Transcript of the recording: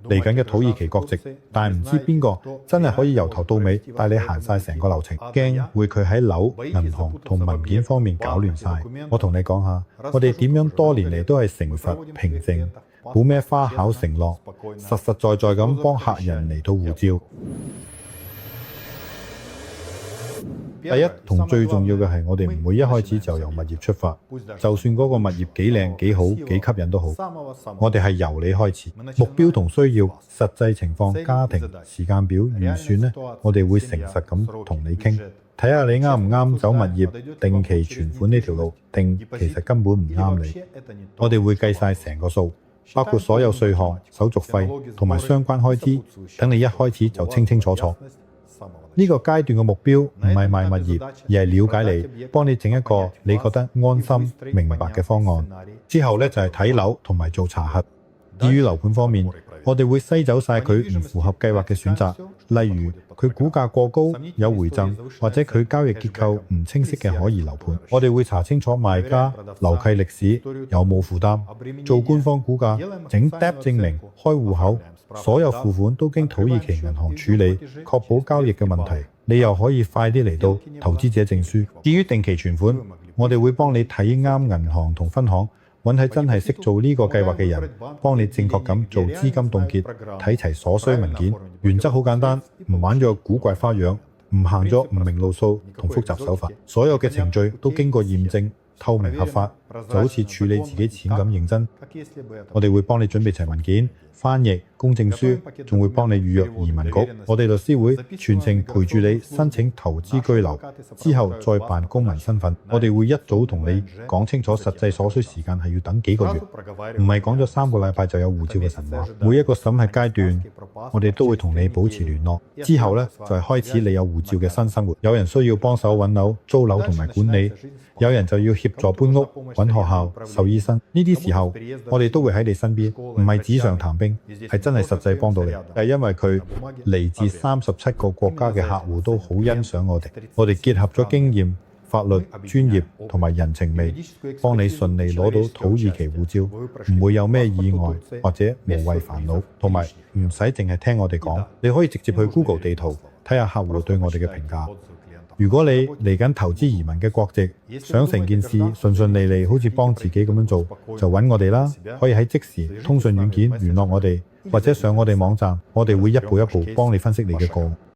嚟緊嘅土耳其國籍，但係唔知邊個真係可以由頭到尾帶你行晒成個流程，驚會佢喺樓、銀行同文件方面搞亂晒。我同你講下，我哋點樣多年嚟都係誠實平靜，冇咩花巧承諾，實實在在咁幫客人嚟到護照。第一同最重要嘅係，我哋唔會一開始就由物業出發，就算嗰個物業幾靚幾好幾吸引都好，我哋係由你開始，目標同需要、實際情況、家庭、時間表、預算呢，我哋會誠實咁同你傾，睇下你啱唔啱走物業定期存款呢條路，定其實根本唔啱你。我哋會計晒成個數，包括所有稅項、手續費同埋相關開支，等你一開始就清清楚楚。呢個階段嘅目標唔係賣物業，而係了解你，幫你整一個你覺得安心、明白嘅方案。之後呢，就係睇樓同埋做查核。至於樓盤方面，我哋會篩走晒佢唔符合計劃嘅選擇，例如佢估價過高、有回贈，或者佢交易結構唔清晰嘅可疑樓盤。我哋會查清楚賣家樓契歷史，有冇負擔，做官方估價，整 DAP 證明，開戶口。所有付款都經土耳其銀行處理，確保交易嘅問題，你又可以快啲嚟到投資者證書。至於定期存款，我哋會幫你睇啱銀行同分行，揾喺真係識做呢個計劃嘅人，幫你正確咁做資金凍結，睇齊所需文件。原則好簡單，唔玩咗古怪花樣，唔行咗唔明路數同複雜手法。所有嘅程序都經過驗證，透明合法，就好似處理自己錢咁認真。我哋會幫你準備齊文件、翻譯、公證書，仲會幫你預約移民局。我哋律師會全程陪住你申請投資居留，之後再辦公民身份。我哋會一早同你講清楚實際所需時間係要等幾個月，唔係講咗3個禮拜就有護照嘅神話。每一個審核階段，我哋都會同你保持聯絡。之後呢，就係開始你有護照嘅新生活。有人需要幫手揾樓、租樓同埋管理，有人就要協助搬屋、揾學校、獸醫生。呢啲時候，我哋都會喺你身邊，唔係紙上談兵，係真係實際幫到你。係因為佢嚟自37個國家嘅客戶都好欣賞我哋，我哋結合咗經驗、法律、專業同埋人情味，幫你順利攞到土耳其護照，唔會有咩意外或者無謂煩惱，同埋唔使淨係聽我哋講，你可以直接去 Google 地圖睇下客戶對我哋嘅評價。如果你嚟緊投資移民嘅國籍，想成件事順順利利，好似幫自己咁樣做，就揾我哋啦。可以喺即時通訊軟件聯絡我哋，或者上我哋網站，我哋會一步一步幫你分析你嘅個案。